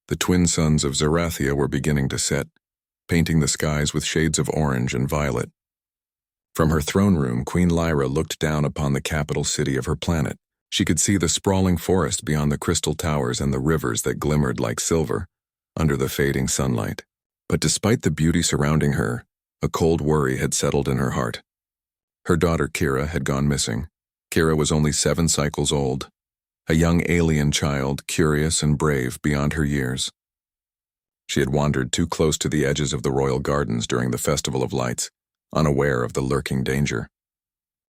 The twin suns of Zerathia were beginning to set, painting the skies with shades of orange and violet. From her throne room, Queen Lyra looked down upon the capital city of her planet. She could see the sprawling forest beyond the crystal towers and the rivers that glimmered like silver under the fading sunlight. But despite the beauty surrounding her, a cold worry had settled in her heart. Her daughter Kira had gone missing. Kira was only 7 cycles old, a young alien child, curious and brave beyond her years. She had wandered too close to the edges of the royal gardens during the Festival of Lights, unaware of the lurking danger.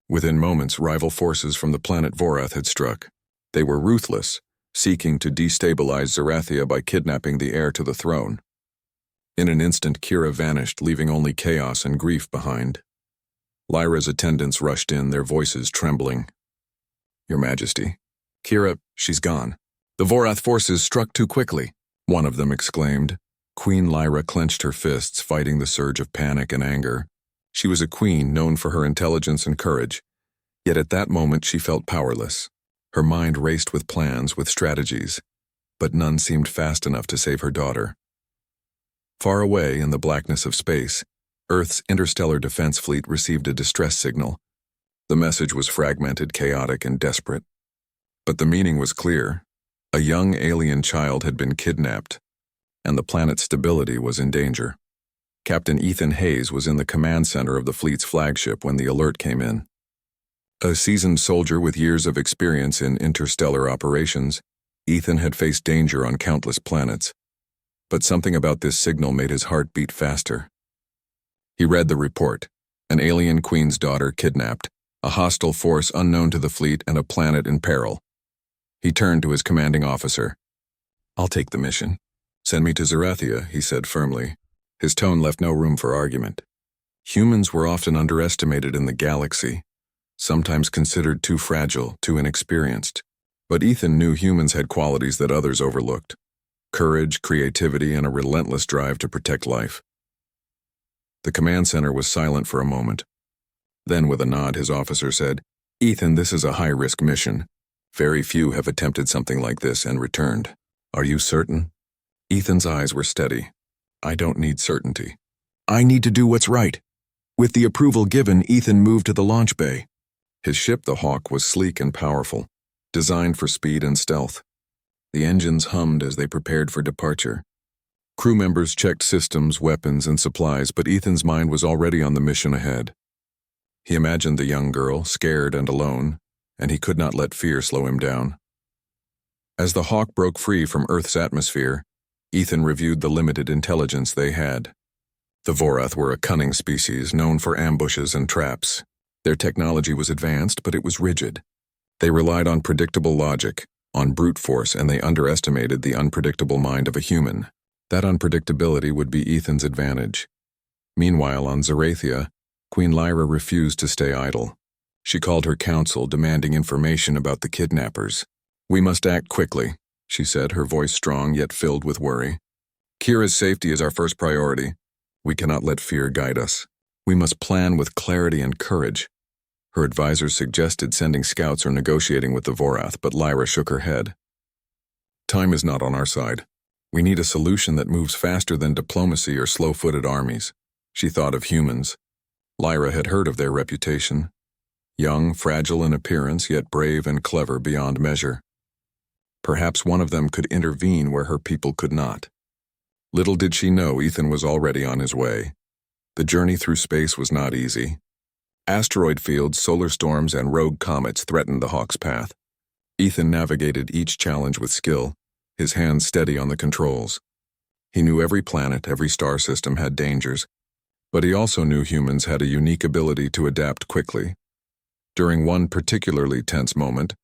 Within moments, rival forces from the planet Vorath had struck. They were ruthless, seeking to destabilize Zerathia by kidnapping the heir to the throne. In an instant, Kira vanished, leaving only chaos and grief behind. Lyra's attendants rushed in, their voices trembling. "Your Majesty, Kira, she's gone. The Vorath forces struck too quickly," one of them exclaimed. Queen Lyra clenched her fists, fighting the surge of panic and anger. She was a queen known for her intelligence and courage, yet at that moment she felt powerless. Her mind raced with plans, with strategies, but none seemed fast enough to save her daughter. Far away in the blackness of space, Earth's interstellar defense fleet received a distress signal. The message was fragmented, chaotic, and desperate. But the meaning was clear. A young alien child had been kidnapped, and the planet's stability was in danger. Captain Ethan Hayes was in the command center of the fleet's flagship when the alert came in. A seasoned soldier with years of experience in interstellar operations, Ethan had faced danger on countless planets. But something about this signal made his heart beat faster. He read the report: an alien queen's daughter kidnapped, a hostile force unknown to the fleet, and a planet in peril. He turned to his commanding officer. "I'll take the mission. Send me to Zerathia," he said firmly. His tone left no room for argument. Humans were often underestimated in the galaxy, sometimes considered too fragile, too inexperienced. But Ethan knew humans had qualities that others overlooked: courage, creativity, and a relentless drive to protect life. The command center was silent for a moment. Then, with a nod, his officer said, "Ethan, this is a high-risk mission. Very few have attempted something like this and returned. Are you certain?" Ethan's eyes were steady. "I don't need certainty. I need to do what's right." With the approval given, Ethan moved to the launch bay. His ship, the Hawk, was sleek and powerful, designed for speed and stealth. The engines hummed as they prepared for departure. Crew members checked systems, weapons, and supplies, but Ethan's mind was already on the mission ahead. He imagined the young girl, scared and alone, and he could not let fear slow him down. As the Hawk broke free from Earth's atmosphere, Ethan reviewed the limited intelligence they had. The Vorath were a cunning species known for ambushes and traps. Their technology was advanced, but it was rigid. They relied on predictable logic, on brute force, and they underestimated the unpredictable mind of a human. That unpredictability would be Ethan's advantage. Meanwhile, on Zerathia, Queen Lyra refused to stay idle. She called her council, demanding information about the kidnappers. "We must act quickly," she said, her voice strong yet filled with worry. "Kira's safety is our first priority. We cannot let fear guide us. We must plan with clarity and courage." Her advisors suggested sending scouts or negotiating with the Vorath, but Lyra shook her head. "Time is not on our side. We need a solution that moves faster than diplomacy or slow-footed armies." She thought of humans. Lyra had heard of their reputation. Young, fragile in appearance, yet brave and clever beyond measure. Perhaps one of them could intervene where her people could not. Little did she know Ethan was already on his way. The journey through space was not easy. Asteroid fields, solar storms, and rogue comets threatened the Hawk's path. Ethan navigated each challenge with skill, his hands steady on the controls. He knew every planet, every star system had dangers, but he also knew humans had a unique ability to adapt quickly. During one particularly tense moment,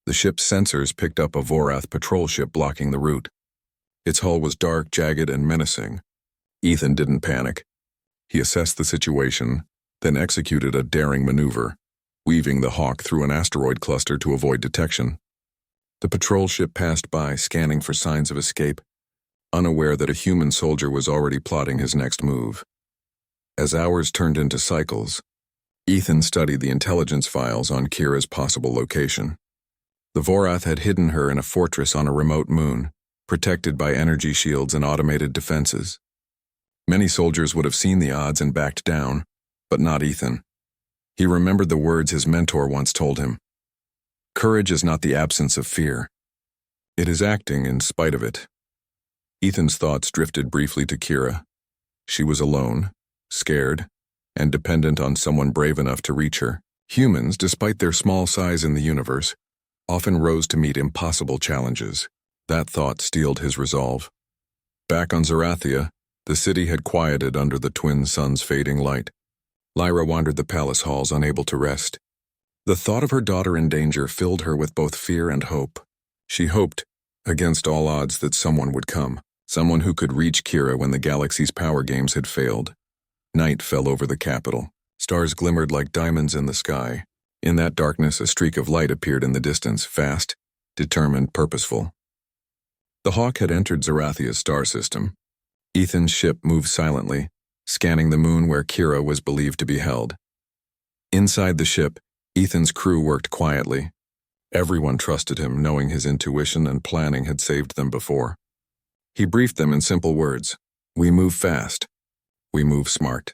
the ship's sensors picked up a Vorath patrol ship blocking the route. Its hull was dark, jagged, and menacing. Ethan didn't panic. He assessed the situation, then executed a daring maneuver, weaving the Hawk through an asteroid cluster to avoid detection. The patrol ship passed by, scanning for signs of escape, unaware that a human soldier was already plotting his next move. As hours turned into cycles, Ethan studied the intelligence files on Kira's possible location. The Vorath had hidden her in a fortress on a remote moon, protected by energy shields and automated defenses. Many soldiers would have seen the odds and backed down, but not Ethan. He remembered the words his mentor once told him. Courage is not the absence of fear. It is acting in spite of it. Ethan's thoughts drifted briefly to Kira. She was alone, scared, and dependent on someone brave enough to reach her. Humans, despite their small size in the universe, often rose to meet impossible challenges. That thought steeled his resolve. Back on Zerathia, the city had quieted under the twin suns' fading light. Lyra wandered the palace halls, unable to rest. The thought of her daughter in danger filled her with both fear and hope. She hoped, against all odds, that someone would come, someone who could reach Kira when the galaxy's power games had failed. Night fell over the capital. Stars glimmered like diamonds in the sky. In that darkness, a streak of light appeared in the distance, fast, determined, purposeful. The Hawk had entered Zerathia's star system. Ethan's ship moved silently, scanning the moon where Kira was believed to be held. Inside the ship, Ethan's crew worked quietly. Everyone trusted him, knowing his intuition and planning had saved them before. He briefed them in simple words. We move fast. We move smart.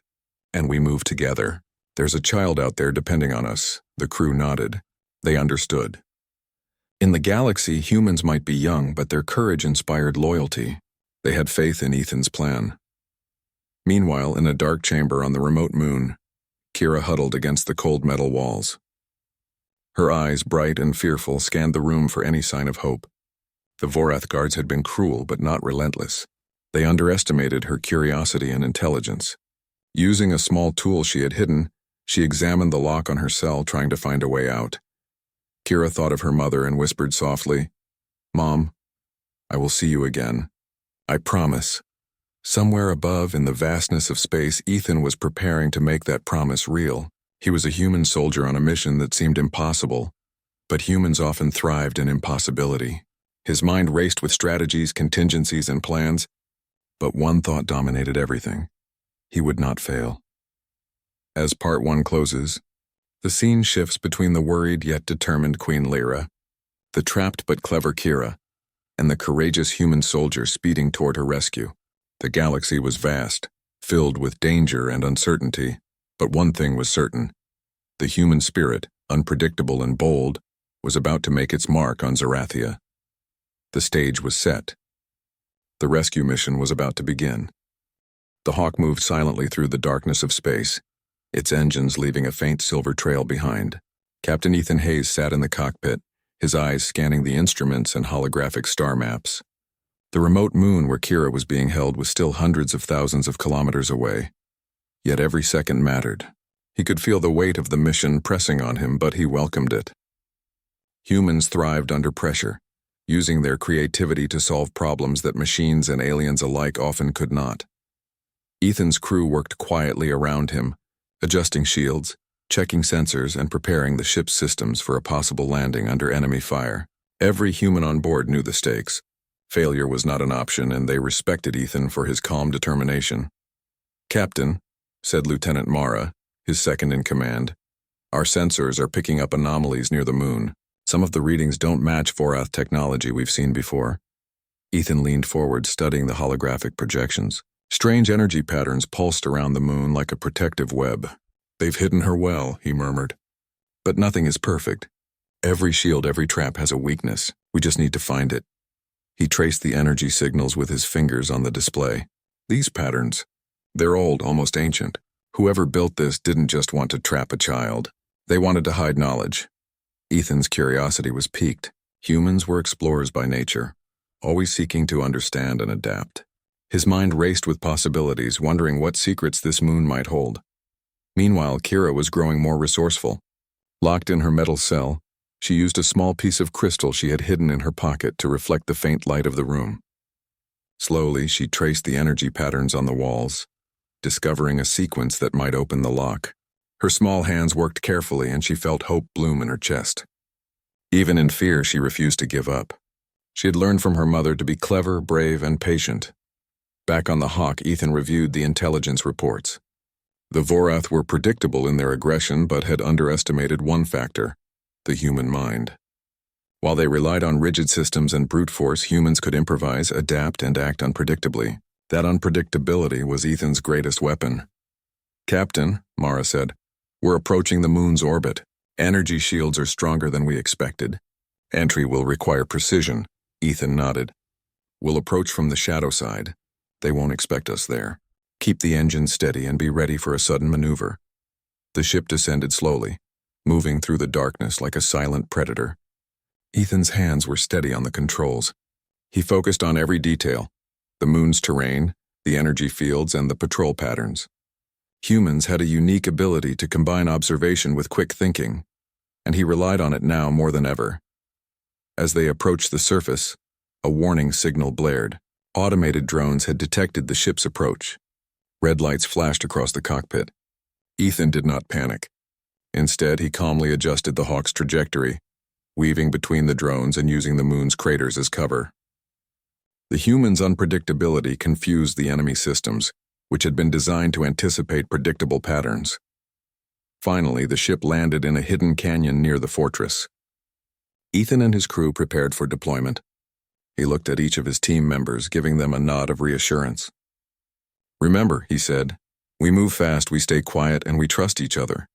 And we move together. There's a child out there depending on us. The crew nodded. They understood. In the galaxy, humans might be young, but their courage inspired loyalty. They had faith in Ethan's plan. Meanwhile, in a dark chamber on the remote moon, Kira huddled against the cold metal walls. Her eyes, bright and fearful, scanned the room for any sign of hope. The Vorath guards had been cruel but not relentless. They underestimated her curiosity and intelligence. Using a small tool she had hidden, she examined the lock on her cell, trying to find a way out. Kira thought of her mother and whispered softly, "Mom, I will see you again. I promise." Somewhere above, in the vastness of space, Ethan was preparing to make that promise real. He was a human soldier on a mission that seemed impossible, but humans often thrived in impossibility. His mind raced with strategies, contingencies, and plans, but one thought dominated everything. He would not fail. As part 1 closes, the scene shifts between the worried yet determined Queen Lyra, the trapped but clever Kira, and the courageous human soldier speeding toward her rescue. The galaxy was vast, filled with danger and uncertainty, but one thing was certain. The human spirit, unpredictable and bold, was about to make its mark on Zerathia. The stage was set. The rescue mission was about to begin. The Hawk moved silently through the darkness of space, its engines leaving a faint silver trail behind. Captain Ethan Hayes sat in the cockpit, his eyes scanning the instruments and holographic star maps. The remote moon where Kira was being held was still hundreds of thousands of kilometers away. Yet every second mattered. He could feel the weight of the mission pressing on him, but he welcomed it. Humans thrived under pressure, using their creativity to solve problems that machines and aliens alike often could not. Ethan's crew worked quietly around him, adjusting shields, checking sensors, and preparing the ship's systems for a possible landing under enemy fire. Every human on board knew the stakes. Failure was not an option, and they respected Ethan for his calm determination. "Captain," said Lieutenant Mara, his second in command, "our sensors are picking up anomalies near the moon. Some of the readings don't match Vorath technology we've seen before." Ethan leaned forward, studying the holographic projections. Strange energy patterns pulsed around the moon like a protective web. "They've hidden her well," he murmured. "But nothing is perfect. Every shield, every trap has a weakness. We just need to find it." He traced the energy signals with his fingers on the display. "These patterns, they're old, almost ancient. Whoever built this didn't just want to trap a child. They wanted to hide knowledge." Ethan's curiosity was piqued. Humans were explorers by nature, always seeking to understand and adapt. His mind raced with possibilities, wondering what secrets this moon might hold. Meanwhile, Kira was growing more resourceful. Locked in her metal cell, she used a small piece of crystal she had hidden in her pocket to reflect the faint light of the room. Slowly, she traced the energy patterns on the walls, discovering a sequence that might open the lock. Her small hands worked carefully, and she felt hope bloom in her chest. Even in fear, she refused to give up. She had learned from her mother to be clever, brave, and patient. Back on the Hawk, Ethan reviewed the intelligence reports. The Vorath were predictable in their aggression, but had underestimated one factor: the human mind. While they relied on rigid systems and brute force, humans could improvise, adapt, and act unpredictably. That unpredictability was Ethan's greatest weapon. "Captain," Mara said, "we're approaching the moon's orbit. Energy shields are stronger than we expected. Entry will require precision." Ethan nodded. "We'll approach from the shadow side. They won't expect us there. Keep the engines steady and be ready for a sudden maneuver." The ship descended slowly, moving through the darkness like a silent predator. Ethan's hands were steady on the controls. He focused on every detail: the moon's terrain, the energy fields, and the patrol patterns. Humans had a unique ability to combine observation with quick thinking, and he relied on it now more than ever. As they approached the surface, a warning signal blared. Automated drones had detected the ship's approach. Red lights flashed across the cockpit. Ethan did not panic. Instead, he calmly adjusted the Hawk's trajectory, weaving between the drones and using the moon's craters as cover. The humans' unpredictability confused the enemy systems, which had been designed to anticipate predictable patterns. Finally, the ship landed in a hidden canyon near the fortress. Ethan and his crew prepared for deployment. He looked at each of his team members, giving them a nod of reassurance. "Remember," he said, "we move fast, we stay quiet, and we trust each other.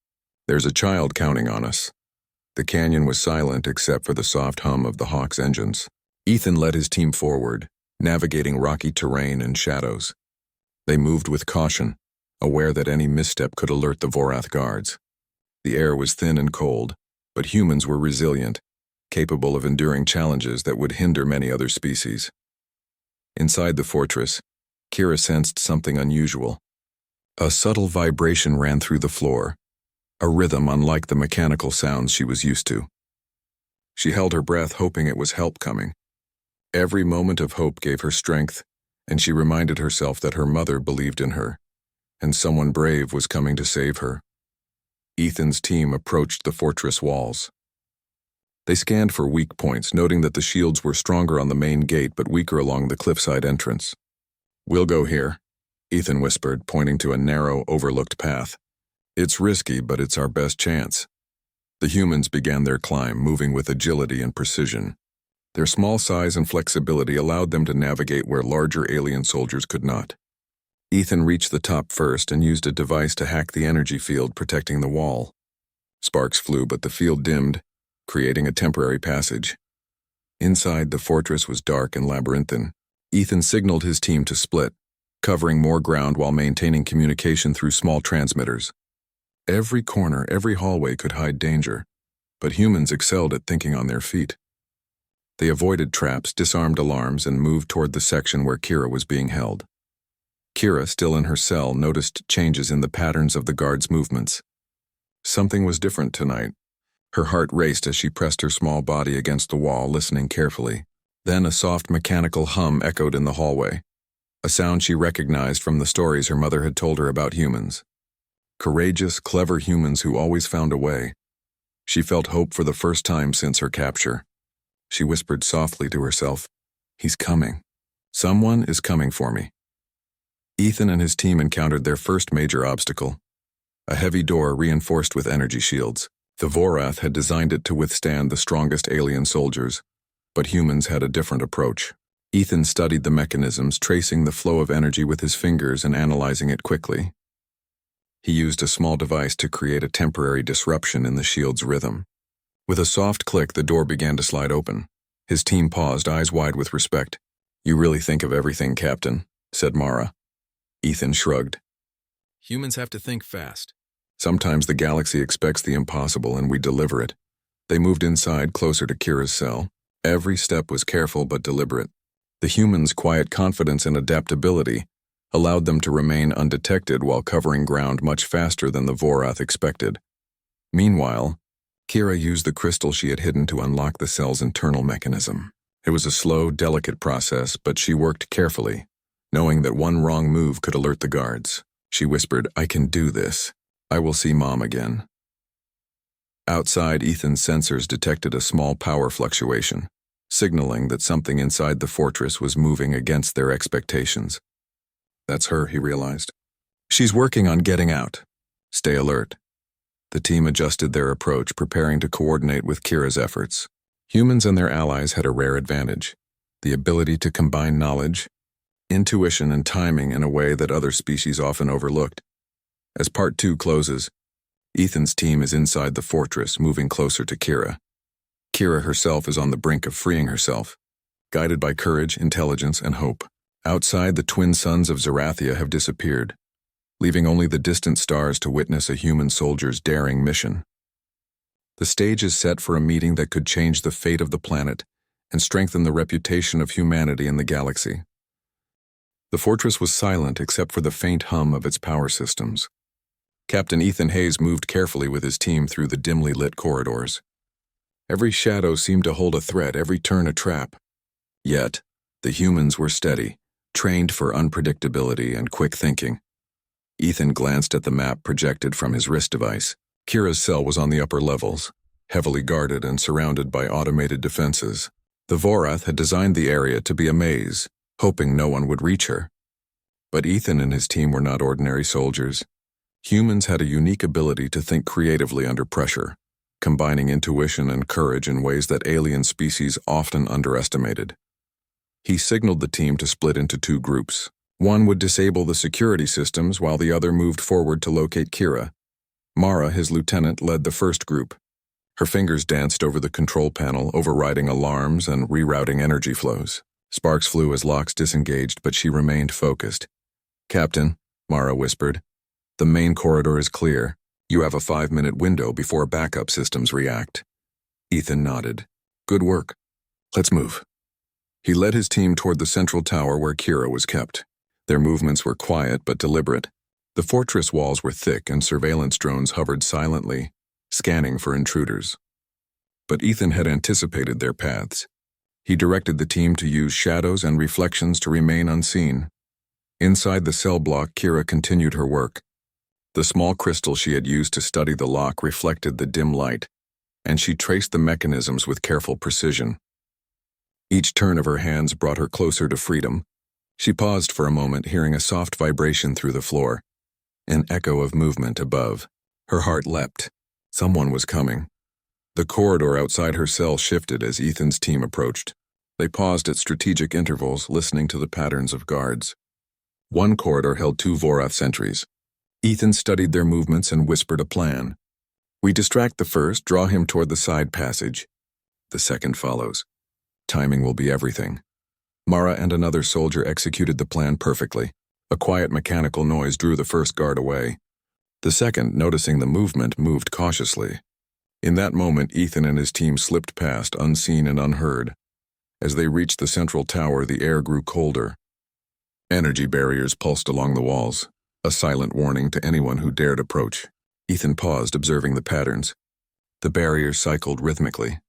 There's a child counting on us." The canyon was silent except for the soft hum of the Hawk's engines. Ethan led his team forward, navigating rocky terrain and shadows. They moved with caution, aware that any misstep could alert the Vorath guards. The air was thin and cold, but humans were resilient, capable of enduring challenges that would hinder many other species. Inside the fortress, Kira sensed something unusual. A subtle vibration ran through the floor, a rhythm unlike the mechanical sounds she was used to. She held her breath, hoping it was help coming. Every moment of hope gave her strength, and she reminded herself that her mother believed in her, and someone brave was coming to save her. Ethan's team approached the fortress walls. They scanned for weak points, noting that the shields were stronger on the main gate but weaker along the cliffside entrance. "We'll go here," Ethan whispered, pointing to a narrow, overlooked path. "It's risky, but it's our best chance." The humans began their climb, moving with agility and precision. Their small size and flexibility allowed them to navigate where larger alien soldiers could not. Ethan reached the top first and used a device to hack the energy field protecting the wall. Sparks flew, but the field dimmed, creating a temporary passage. Inside, the fortress was dark and labyrinthine. Ethan signaled his team to split, covering more ground while maintaining communication through small transmitters. Every corner, every hallway could hide danger, but humans excelled at thinking on their feet. They avoided traps, disarmed alarms, and moved toward the section where Kira was being held. Kira, still in her cell, noticed changes in the patterns of the guards' movements. Something was different tonight. Her heart raced as she pressed her small body against the wall, listening carefully. Then a soft mechanical hum echoed in the hallway, a sound she recognized from the stories her mother had told her about humans. Courageous, clever humans who always found a way. She felt hope for the first time since her capture. She whispered softly to herself, "He's coming. Someone is coming for me." Ethan and his team encountered their first major obstacle, a heavy door reinforced with energy shields. The Vorath had designed it to withstand the strongest alien soldiers, but humans had a different approach. Ethan studied the mechanisms, tracing the flow of energy with his fingers and analyzing it quickly. He used a small device to create a temporary disruption in the shield's rhythm. With a soft click, the door began to slide open. His team paused, eyes wide with respect. "You really think of everything, Captain," said Mara. Ethan shrugged. "Humans have to think fast. Sometimes the galaxy expects the impossible and we deliver it." They moved inside, closer to Kira's cell. Every step was careful but deliberate. The humans' quiet confidence and adaptability allowed them to remain undetected while covering ground much faster than the Vorath expected. Meanwhile, Kira used the crystal she had hidden to unlock the cell's internal mechanism. It was a slow, delicate process, but she worked carefully, knowing that one wrong move could alert the guards. She whispered, "I can do this. I will see Mom again." Outside, Ethan's sensors detected a small power fluctuation, signaling that something inside the fortress was moving against their expectations. "That's her," he realized. "She's working on getting out. Stay alert." The team adjusted their approach, preparing to coordinate with Kira's efforts. Humans and their allies had a rare advantage: the ability to combine knowledge, intuition, and timing in a way that other species often overlooked. As Part 2 closes, Ethan's team is inside the fortress, moving closer to Kira. Kira herself is on the brink of freeing herself, guided by courage, intelligence, and hope. Outside, the twin suns of Zerathia have disappeared, leaving only the distant stars to witness a human soldier's daring mission. The stage is set for a meeting that could change the fate of the planet and strengthen the reputation of humanity in the galaxy. The fortress was silent except for the faint hum of its power systems. Captain Ethan Hayes moved carefully with his team through the dimly lit corridors. Every shadow seemed to hold a threat, every turn a trap. Yet, the humans were steady, trained for unpredictability and quick thinking. Ethan glanced at the map projected from his wrist device. Kira's cell was on the upper levels, heavily guarded and surrounded by automated defenses. The Vorath had designed the area to be a maze, hoping no one would reach her. But Ethan and his team were not ordinary soldiers. Humans had a unique ability to think creatively under pressure, combining intuition and courage in ways that alien species often underestimated. He signaled the team to split into two groups. One would disable the security systems while the other moved forward to locate Kira. Mara, his lieutenant, led the first group. Her fingers danced over the control panel, overriding alarms and rerouting energy flows. Sparks flew as locks disengaged, but she remained focused. "Captain," Mara whispered, "the main corridor is clear. You have a 5-minute window before backup systems react." Ethan nodded. "Good work. Let's move." He led his team toward the central tower where Kira was kept. Their movements were quiet but deliberate. The fortress walls were thick and surveillance drones hovered silently, scanning for intruders. But Ethan had anticipated their paths. He directed the team to use shadows and reflections to remain unseen. Inside the cell block, Kira continued her work. The small crystal she had used to study the lock reflected the dim light, and she traced the mechanisms with careful precision. Each turn of her hands brought her closer to freedom. She paused for a moment, hearing a soft vibration through the floor, an echo of movement above. Her heart leapt. Someone was coming. The corridor outside her cell shifted as Ethan's team approached. They paused at strategic intervals, listening to the patterns of guards. One corridor held 2 Vorath sentries. Ethan studied their movements and whispered a plan. "We distract the first, draw him toward the side passage. The second follows. Timing will be everything." Mara and another soldier executed the plan perfectly. A quiet mechanical noise drew the first guard away. The second, noticing the movement, moved cautiously. In that moment, Ethan and his team slipped past, unseen and unheard. As they reached the central tower, the air grew colder. Energy barriers pulsed along the walls, a silent warning to anyone who dared approach. Ethan paused, observing the patterns. The barriers cycled rhythmically.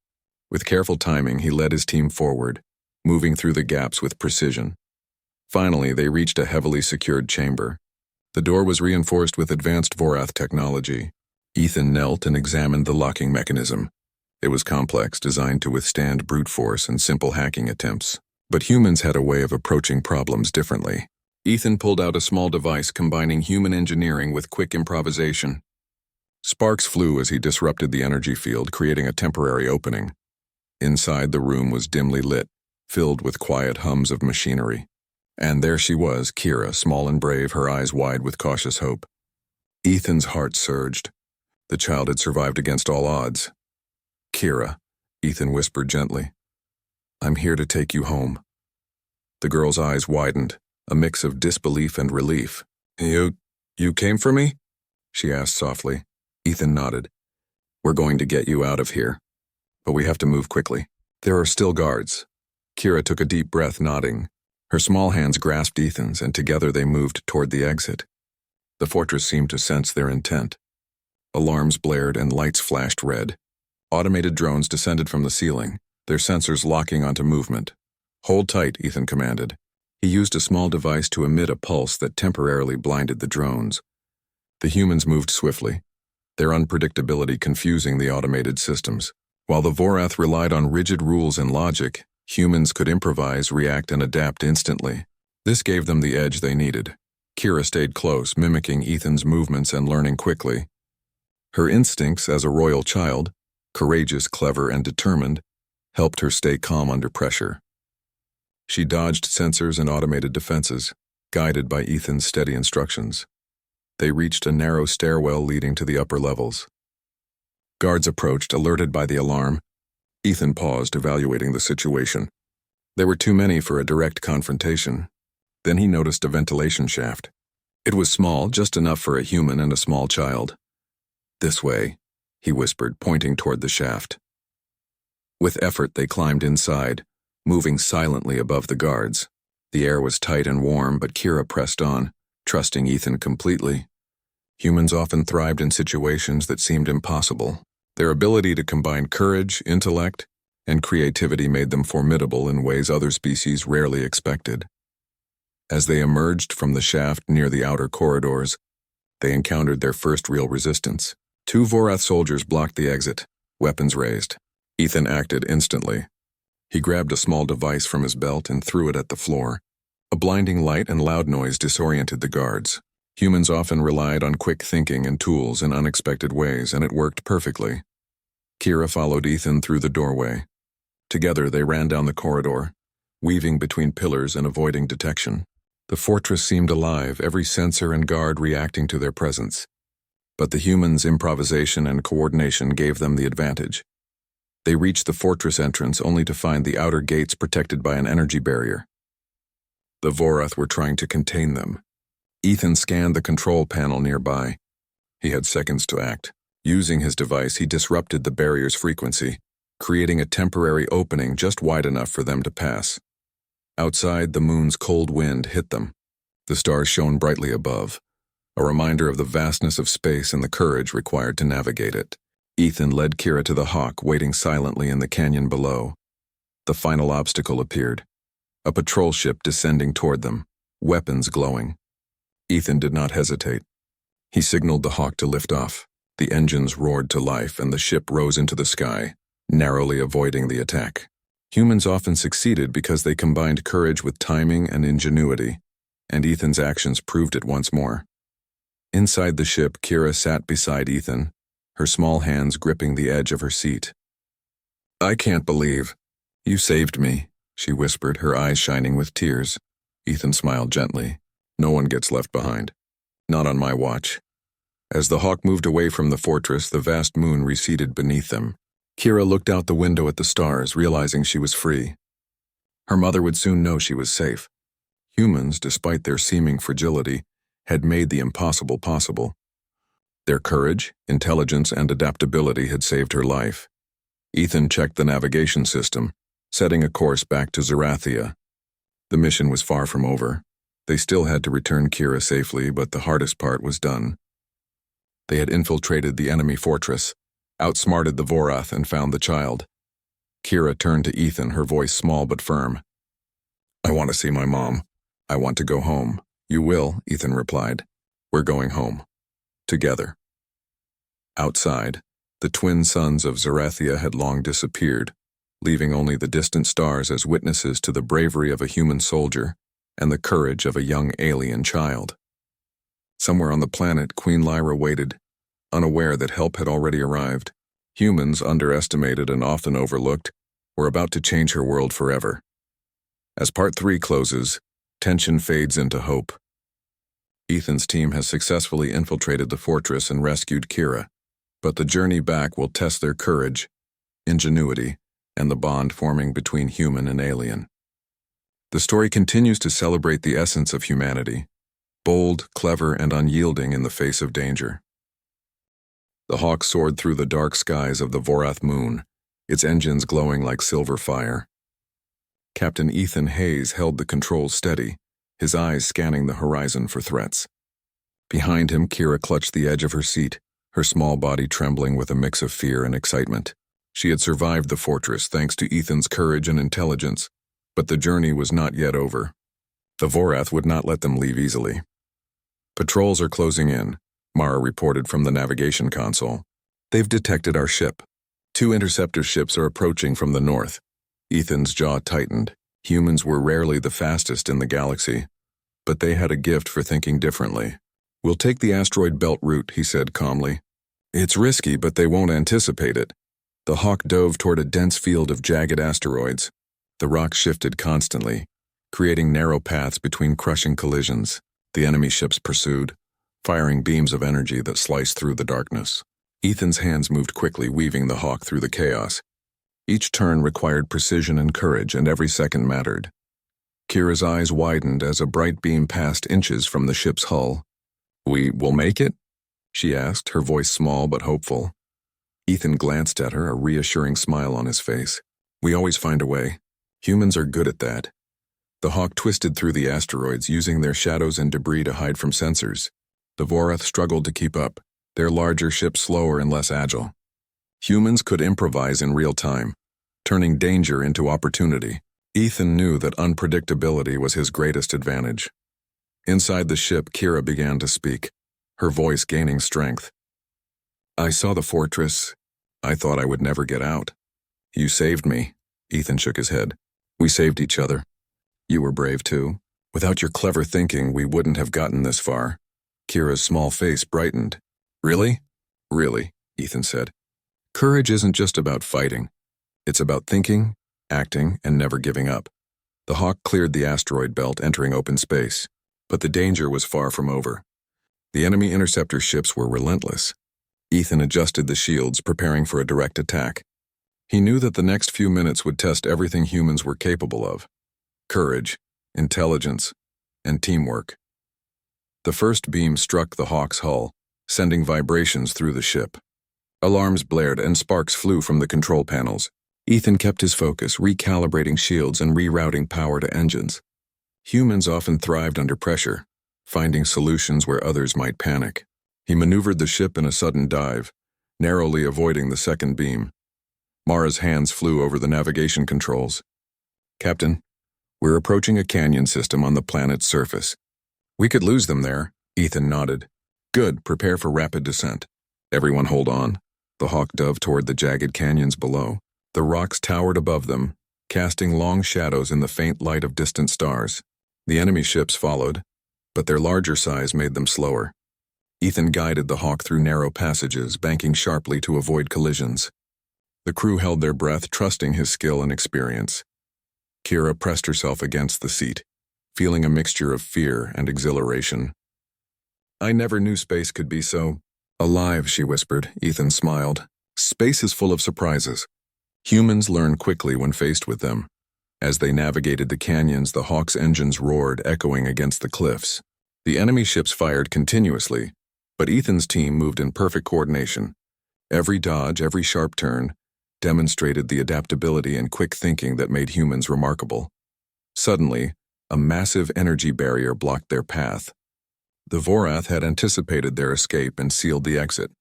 With careful timing, he led his team forward, moving through the gaps with precision. Finally, they reached a heavily secured chamber. The door was reinforced with advanced Vorath technology. Ethan knelt and examined the locking mechanism. It was complex, designed to withstand brute force and simple hacking attempts. But humans had a way of approaching problems differently. Ethan pulled out a small device combining human engineering with quick improvisation. Sparks flew as he disrupted the energy field, creating a temporary opening. Inside, the room was dimly lit, filled with quiet hums of machinery. And there she was, Kira, small and brave, her eyes wide with cautious hope. Ethan's heart surged. The child had survived against all odds. "Kira," Ethan whispered gently, "I'm here to take you home." The girl's eyes widened, a mix of disbelief and relief. You came for me?" she asked softly. Ethan nodded. "We're going to get you out of here, but we have to move quickly. There are still guards." Kira took a deep breath, nodding. Her small hands grasped Ethan's, and together they moved toward the exit. The fortress seemed to sense their intent. Alarms blared and lights flashed red. Automated drones descended from the ceiling, their sensors locking onto movement. "Hold tight," Ethan commanded. He used a small device to emit a pulse that temporarily blinded the drones. The humans moved swiftly, their unpredictability confusing the automated systems. While the Vorath relied on rigid rules and logic, humans could improvise, react, and adapt instantly. This gave them the edge they needed. Kira stayed close, mimicking Ethan's movements and learning quickly. Her instincts as a royal child, courageous, clever, and determined, helped her stay calm under pressure. She dodged sensors and automated defenses, guided by Ethan's steady instructions. They reached a narrow stairwell leading to the upper levels. Guards approached, alerted by the alarm. Ethan paused, evaluating the situation. There were too many for a direct confrontation. Then he noticed a ventilation shaft. It was small, just enough for a human and a small child. "This way," he whispered, pointing toward the shaft. With effort, they climbed inside, moving silently above the guards. The air was tight and warm, but Kira pressed on, trusting Ethan completely. Humans often thrived in situations that seemed impossible. Their ability to combine courage, intellect, and creativity made them formidable in ways other species rarely expected. As they emerged from the shaft near the outer corridors, they encountered their first real resistance. 2 Vorath soldiers blocked the exit, weapons raised. Ethan acted instantly. He grabbed a small device from his belt and threw it at the floor. A blinding light and loud noise disoriented the guards. Humans often relied on quick thinking and tools in unexpected ways, and it worked perfectly. Kira followed Ethan through the doorway. Together they ran down the corridor, weaving between pillars and avoiding detection. The fortress seemed alive, every sensor and guard reacting to their presence. But the humans' improvisation and coordination gave them the advantage. They reached the fortress entrance only to find the outer gates protected by an energy barrier. The Vorath were trying to contain them. Ethan scanned the control panel nearby. He had seconds to act. Using his device, he disrupted the barrier's frequency, creating a temporary opening just wide enough for them to pass. Outside, the moon's cold wind hit them. The stars shone brightly above, a reminder of the vastness of space and the courage required to navigate it. Ethan led Kira to the Hawk, waiting silently in the canyon below. The final obstacle appeared, a patrol ship descending toward them, weapons glowing. Ethan did not hesitate. He signaled the Hawk to lift off. The engines roared to life and the ship rose into the sky, narrowly avoiding the attack. Humans often succeeded because they combined courage with timing and ingenuity, and Ethan's actions proved it once more. Inside the ship, Kira sat beside Ethan, her small hands gripping the edge of her seat. "I can't believe you saved me," she whispered, her eyes shining with tears. Ethan smiled gently. "No one gets left behind. Not on my watch." As the Hawk moved away from the fortress, the vast moon receded beneath them. Kira looked out the window at the stars, realizing she was free. Her mother would soon know she was safe. Humans, despite their seeming fragility, had made the impossible possible. Their courage, intelligence, and adaptability had saved her life. Ethan checked the navigation system, setting a course back to Zerathia. The mission was far from over. They still had to return Kira safely, but the hardest part was done. They had infiltrated the enemy fortress, outsmarted the Vorath, and found the child. Kira turned to Ethan, her voice small but firm. "I want to see my mom. I want to go home." "You will," Ethan replied. "We're going home. Together." Outside, the twin suns of Zerathia had long disappeared, leaving only the distant stars as witnesses to the bravery of a human soldier and the courage of a young alien child. Somewhere on the planet, Queen Lyra waited, unaware that help had already arrived. Humans, underestimated and often overlooked, were about to change her world forever. As Part 3 closes, tension fades into hope. Ethan's team has successfully infiltrated the fortress and rescued Kira, but the journey back will test their courage, ingenuity, and the bond forming between human and alien. The story continues to celebrate the essence of humanity, bold, clever, and unyielding in the face of danger. The Hawk soared through the dark skies of the Vorath moon, its engines glowing like silver fire. Captain Ethan Hayes held the controls steady, his eyes scanning the horizon for threats. Behind him, Kira clutched the edge of her seat, her small body trembling with a mix of fear and excitement. She had survived the fortress thanks to Ethan's courage and intelligence, but the journey was not yet over. The Vorath would not let them leave easily. "Patrols are closing in," Mara reported from the navigation console. "They've detected our ship. 2 interceptor ships are approaching from the north." Ethan's jaw tightened. Humans were rarely the fastest in the galaxy, but they had a gift for thinking differently. "We'll take the asteroid belt route," he said calmly. "It's risky, but they won't anticipate it." The Hawk dove toward a dense field of jagged asteroids. The rocks shifted constantly, creating narrow paths between crushing collisions. The enemy ships pursued, firing beams of energy that sliced through the darkness. Ethan's hands moved quickly, weaving the Hawk through the chaos. Each turn required precision and courage, and every second mattered. Kira's eyes widened as a bright beam passed inches from the ship's hull. "We will make it?" she asked, her voice small but hopeful. Ethan glanced at her, a reassuring smile on his face. "We always find a way. Humans are good at that." The Hawk twisted through the asteroids, using their shadows and debris to hide from sensors. The Vorath struggled to keep up, their larger ships slower and less agile. Humans could improvise in real time, turning danger into opportunity. Ethan knew that unpredictability was his greatest advantage. Inside the ship, Kira began to speak, her voice gaining strength. "I saw the fortress. I thought I would never get out. You saved me." Ethan shook his head. "We saved each other. You were brave too. Without your clever thinking, we wouldn't have gotten this far." Kira's small face brightened. "Really?" "Really," Ethan said. "Courage isn't just about fighting. It's about thinking, acting, and never giving up." The Hawk cleared the asteroid belt, entering open space. But the danger was far from over. The enemy interceptor ships were relentless. Ethan adjusted the shields, preparing for a direct attack. He knew that the next few minutes would test everything humans were capable of: courage, intelligence, and teamwork. The first beam struck the Hawk's hull, sending vibrations through the ship. Alarms blared and sparks flew from the control panels. Ethan kept his focus, recalibrating shields and rerouting power to engines. Humans often thrived under pressure, finding solutions where others might panic. He maneuvered the ship in a sudden dive, narrowly avoiding the second beam. Mara's hands flew over the navigation controls. "Captain, we're approaching a canyon system on the planet's surface. We could lose them there." Ethan nodded. "Good, prepare for rapid descent. Everyone hold on." The Hawk dove toward the jagged canyons below. The rocks towered above them, casting long shadows in the faint light of distant stars. The enemy ships followed, but their larger size made them slower. Ethan guided the Hawk through narrow passages, banking sharply to avoid collisions. The crew held their breath, trusting his skill and experience. Kira pressed herself against the seat, feeling a mixture of fear and exhilaration. "I never knew space could be so alive," she whispered. Ethan smiled. "Space is full of surprises. Humans learn quickly when faced with them." As they navigated the canyons, the Hawk's engines roared, echoing against the cliffs. The enemy ships fired continuously, but Ethan's team moved in perfect coordination. Every dodge, every sharp turn, demonstrated the adaptability and quick thinking that made humans remarkable. Suddenly, a massive energy barrier blocked their path. The Vorath had anticipated their escape and sealed the exit.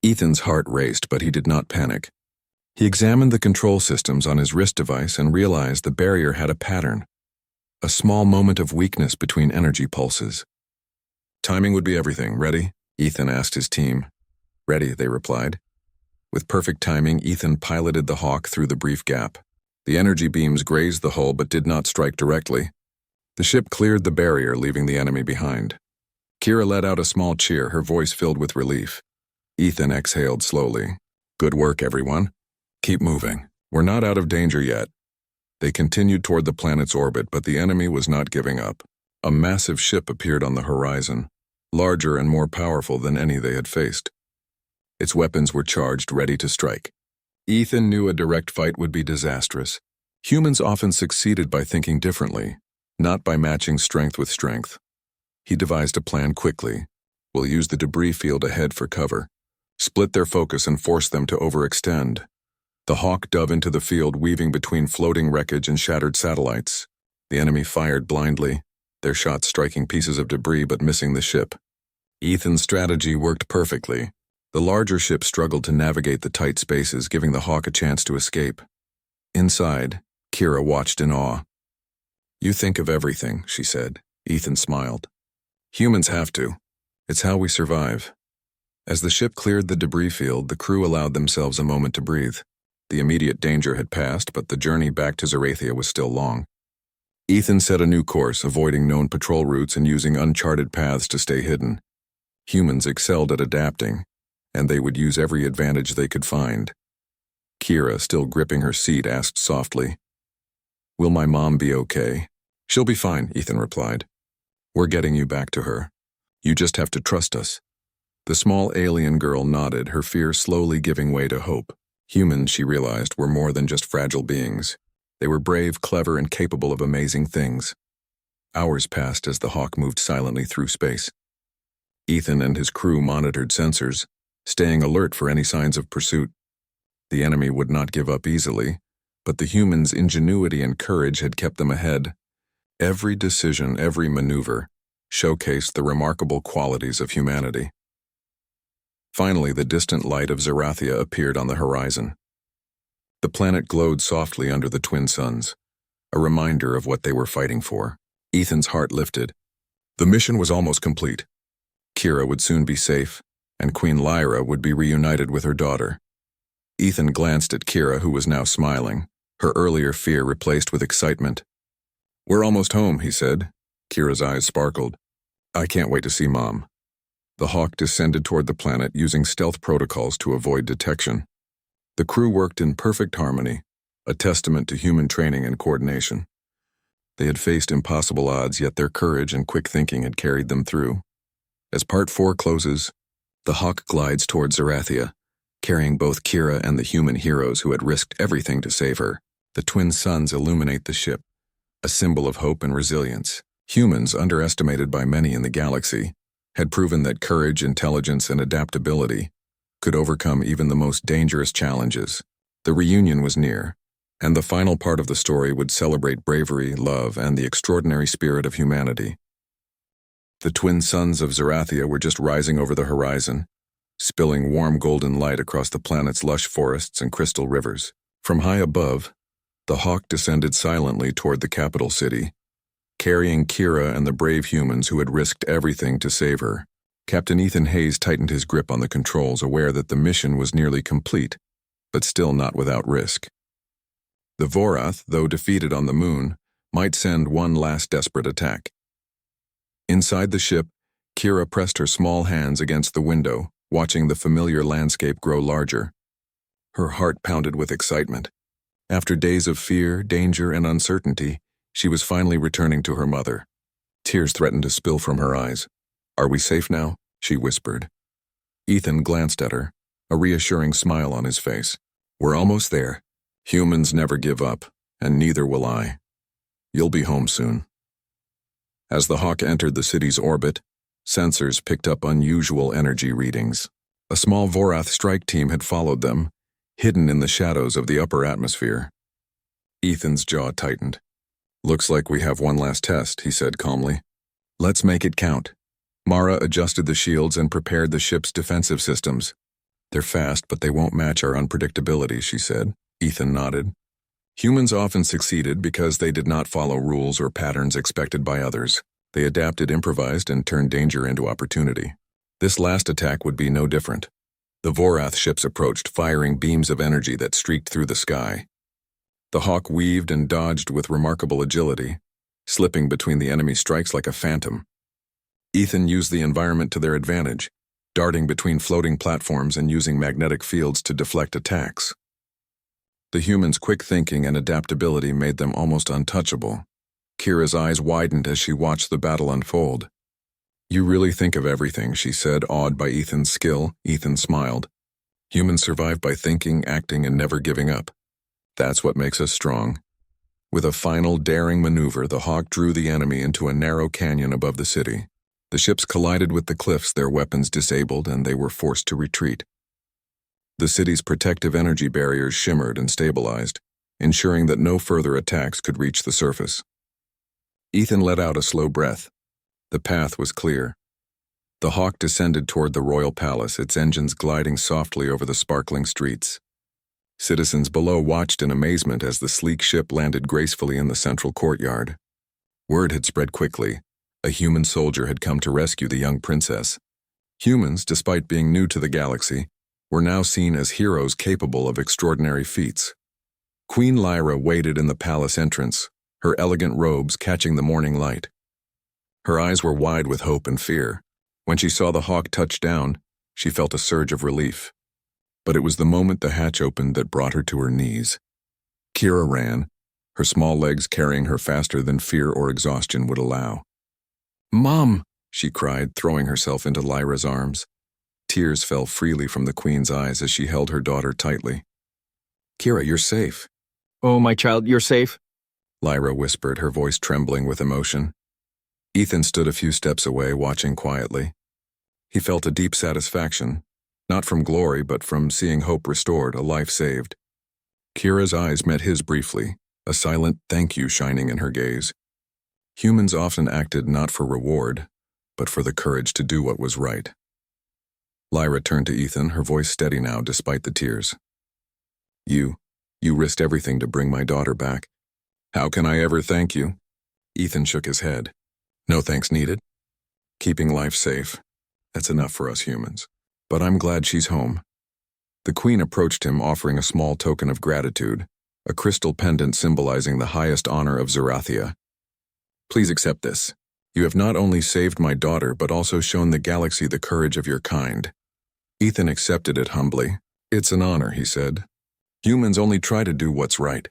Ethan's heart raced, but he did not panic. He examined the control systems on his wrist device and realized the barrier had a pattern, a small moment of weakness between energy pulses. Timing would be everything. "Ready?" Ethan asked his team. "Ready," they replied. With perfect timing, Ethan piloted the Hawk through the brief gap. The energy beams grazed the hull but did not strike directly. The ship cleared the barrier, leaving the enemy behind. Kira let out a small cheer, her voice filled with relief. Ethan exhaled slowly. "Good work, everyone. Keep moving. We're not out of danger yet." They continued toward the planet's orbit, but the enemy was not giving up. A massive ship appeared on the horizon, larger and more powerful than any they had faced. Its weapons were charged, ready to strike. Ethan knew a direct fight would be disastrous. Humans often succeeded by thinking differently, not by matching strength with strength. He devised a plan quickly. "We'll use the debris field ahead for cover, split their focus and force them to overextend." The Hawk dove into the field, weaving between floating wreckage and shattered satellites. The enemy fired blindly, their shots striking pieces of debris but missing the ship. Ethan's strategy worked perfectly. The larger ship struggled to navigate the tight spaces, giving the Hawk a chance to escape. Inside, Kira watched in awe. "You think of everything," she said. Ethan smiled. "Humans have to. It's how we survive." As the ship cleared the debris field, the crew allowed themselves a moment to breathe. The immediate danger had passed, but the journey back to Zerathia was still long. Ethan set a new course, avoiding known patrol routes and using uncharted paths to stay hidden. Humans excelled at adapting, and they would use every advantage they could find. Kira, still gripping her seat, asked softly. "Will my mom be okay?" "She'll be fine," Ethan replied. "We're getting you back to her. You just have to trust us." The small alien girl nodded, her fear slowly giving way to hope. Humans, she realized, were more than just fragile beings. They were brave, clever, and capable of amazing things. Hours passed as the Hawk moved silently through space. Ethan and his crew monitored sensors, staying alert for any signs of pursuit. The enemy would not give up easily, but the humans' ingenuity and courage had kept them ahead. Every decision, every maneuver, showcased the remarkable qualities of humanity. Finally, the distant light of Zerathia appeared on the horizon. The planet glowed softly under the twin suns, a reminder of what they were fighting for. Ethan's heart lifted. The mission was almost complete. Kira would soon be safe, and Queen Lyra would be reunited with her daughter. Ethan glanced at Kira, who was now smiling, her earlier fear replaced with excitement. "We're almost home," he said. Kira's eyes sparkled. "I can't wait to see Mom." The Hawk descended toward the planet using stealth protocols to avoid detection. The crew worked in perfect harmony, a testament to human training and coordination. They had faced impossible odds, yet their courage and quick thinking had carried them through. As Part 4 closes, the Hawk glides toward Zerathia, carrying both Kira and the human heroes who had risked everything to save her. The twin suns illuminate the ship, a symbol of hope and resilience. Humans, underestimated by many in the galaxy, had proven that courage, intelligence, and adaptability could overcome even the most dangerous challenges. The reunion was near, and the final part of the story would celebrate bravery, love, and the extraordinary spirit of humanity. The twin suns of Zerathia were just rising over the horizon, spilling warm golden light across the planet's lush forests and crystal rivers. From high above, the Hawk descended silently toward the capital city, carrying Kira and the brave humans who had risked everything to save her. Captain Ethan Hayes tightened his grip on the controls, aware that the mission was nearly complete, but still not without risk. The Vorath, though defeated on the moon, might send one last desperate attack. Inside the ship, Kira pressed her small hands against the window, watching the familiar landscape grow larger. Her heart pounded with excitement. After days of fear, danger, and uncertainty, she was finally returning to her mother. Tears threatened to spill from her eyes. "Are we safe now?" she whispered. Ethan glanced at her, a reassuring smile on his face. "We're almost there. Humans never give up, and neither will I. You'll be home soon." As the Hawk entered the city's orbit, sensors picked up unusual energy readings. A small Vorath strike team had followed them, hidden in the shadows of the upper atmosphere. Ethan's jaw tightened. "Looks like we have one last test," he said calmly. "Let's make it count." Mara adjusted the shields and prepared the ship's defensive systems. "They're fast, but they won't match our unpredictability," she said. Ethan nodded. Humans often succeeded because they did not follow rules or patterns expected by others. They adapted, improvised, and turned danger into opportunity. This last attack would be no different. The Vorath ships approached, firing beams of energy that streaked through the sky. The Hawk weaved and dodged with remarkable agility, slipping between the enemy strikes like a phantom. Ethan used the environment to their advantage, darting between floating platforms and using magnetic fields to deflect attacks. The humans' quick thinking and adaptability made them almost untouchable. Kira's eyes widened as she watched the battle unfold. "You really think of everything," she said, awed by Ethan's skill. Ethan smiled. "Humans survive by thinking, acting, and never giving up. That's what makes us strong." With a final daring maneuver, the Hawk drew the enemy into a narrow canyon above the city. The ships collided with the cliffs, their weapons disabled, and they were forced to retreat. The city's protective energy barriers shimmered and stabilized, ensuring that no further attacks could reach the surface. Ethan let out a slow breath. The path was clear. The Hawk descended toward the royal palace, its engines gliding softly over the sparkling streets. Citizens below watched in amazement as the sleek ship landed gracefully in the central courtyard. Word had spread quickly. A human soldier had come to rescue the young princess. Humans, despite being new to the galaxy, were now seen as heroes capable of extraordinary feats. Queen Lyra waited in the palace entrance, her elegant robes catching the morning light. Her eyes were wide with hope and fear. When she saw the Hawk touch down, she felt a surge of relief. But it was the moment the hatch opened that brought her to her knees. Kira ran, her small legs carrying her faster than fear or exhaustion would allow. "Mom!" she cried, throwing herself into Lyra's arms. Tears fell freely from the Queen's eyes as she held her daughter tightly. "Kira, you're safe." "Oh, my child, you're safe?" Lyra whispered, her voice trembling with emotion. Ethan stood a few steps away, watching quietly. He felt a deep satisfaction, not from glory but from seeing hope restored, a life saved. Kira's eyes met his briefly, a silent thank you shining in her gaze. Humans often acted not for reward, but for the courage to do what was right. Lyra turned to Ethan, her voice steady now despite the tears. You risked everything to bring my daughter back. How can I ever thank you?" Ethan shook his head. "No thanks needed. Keeping life safe, that's enough for us humans. But I'm glad she's home." The Queen approached him, offering a small token of gratitude, a crystal pendant symbolizing the highest honor of Zerathia. "Please accept this. You have not only saved my daughter, but also shown the galaxy the courage of your kind." Ethan accepted it humbly. "It's an honor," he said. "Humans only try to do what's right."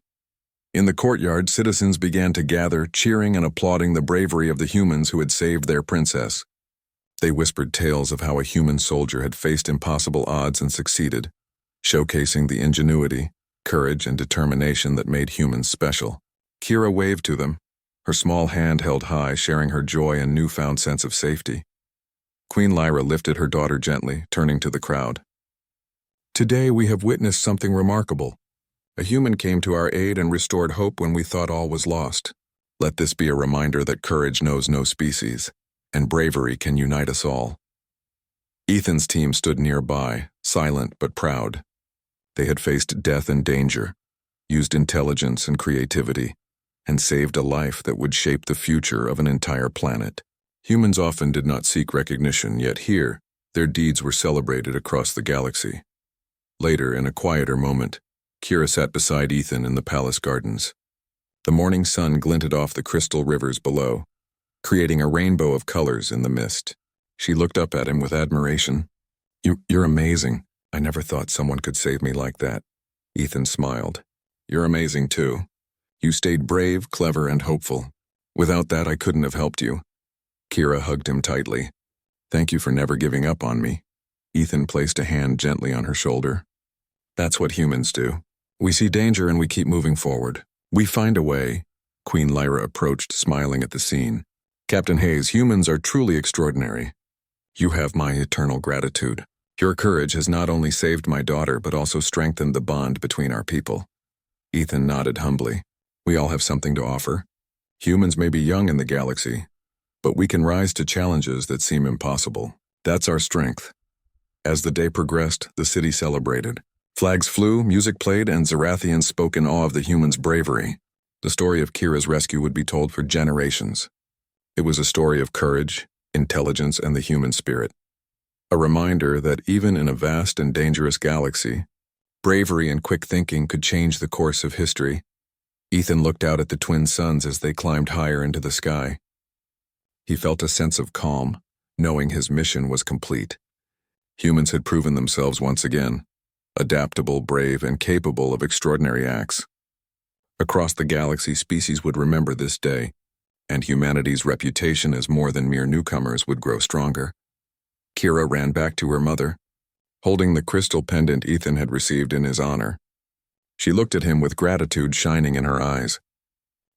In the courtyard, citizens began to gather, cheering and applauding the bravery of the humans who had saved their princess. They whispered tales of how a human soldier had faced impossible odds and succeeded, showcasing the ingenuity, courage, and determination that made humans special. Kira waved to them, her small hand held high, sharing her joy and newfound sense of safety. Queen Lyra lifted her daughter gently, turning to the crowd. "Today we have witnessed something remarkable. A human came to our aid and restored hope when we thought all was lost. Let this be a reminder that courage knows no species, and bravery can unite us all." Ethan's team stood nearby, silent but proud. They had faced death and danger, used intelligence and creativity, and saved a life that would shape the future of an entire planet. Humans often did not seek recognition, yet here, their deeds were celebrated across the galaxy. Later, in a quieter moment, Kira sat beside Ethan in the palace gardens. The morning sun glinted off the crystal rivers below, creating a rainbow of colors in the mist. She looked up at him with admiration. You're amazing. I never thought someone could save me like that." Ethan smiled. "You're amazing too. You stayed brave, clever, and hopeful. Without that, I couldn't have helped you." Kira hugged him tightly. "Thank you for never giving up on me." Ethan placed a hand gently on her shoulder. "That's what humans do. We see danger and we keep moving forward. We find a way." Queen Lyra approached, smiling at the scene. "Captain Hayes, humans are truly extraordinary. You have my eternal gratitude. Your courage has not only saved my daughter, but also strengthened the bond between our people." Ethan nodded humbly. "We all have something to offer. Humans may be young in the galaxy, but we can rise to challenges that seem impossible. That's our strength." As the day progressed, the city celebrated. Flags flew, music played, and Zerathians spoke in awe of the humans' bravery. The story of Kira's rescue would be told for generations. It was a story of courage, intelligence, and the human spirit. A reminder that even in a vast and dangerous galaxy, bravery and quick thinking could change the course of history. Ethan looked out at the twin suns as they climbed higher into the sky. He felt a sense of calm, knowing his mission was complete. Humans had proven themselves once again, adaptable, brave, and capable of extraordinary acts. Across the galaxy, species would remember this day, and humanity's reputation as more than mere newcomers would grow stronger. Kira ran back to her mother, holding the crystal pendant Ethan had received in his honor. She looked at him with gratitude shining in her eyes.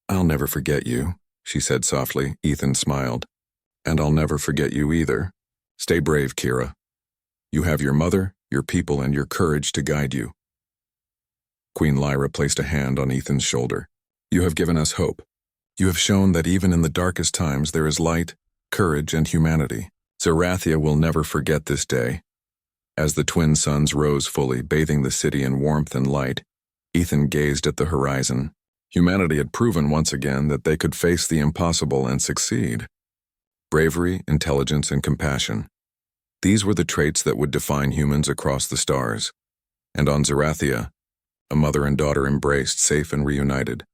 "I'll never forget you," she said softly. Ethan smiled. "And I'll never forget you either. Stay brave, Kira. You have your mother, your people, and your courage to guide you." Queen Lyra placed a hand on Ethan's shoulder. "You have given us hope. You have shown that even in the darkest times there is light, courage, and humanity. Zerathia will never forget this day." As the twin suns rose fully, bathing the city in warmth and light, Ethan gazed at the horizon. Humanity had proven once again that they could face the impossible and succeed. Bravery, intelligence, and compassion. These were the traits that would define humans across the stars. And on Zerathia, a mother and daughter embraced, safe and reunited,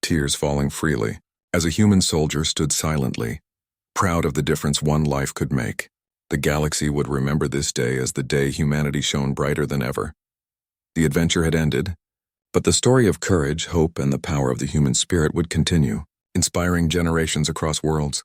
tears falling freely, as a human soldier stood silently, proud of the difference one life could make. The galaxy would remember this day as the day humanity shone brighter than ever. The adventure had ended, but the story of courage, hope, and the power of the human spirit would continue, inspiring generations across worlds.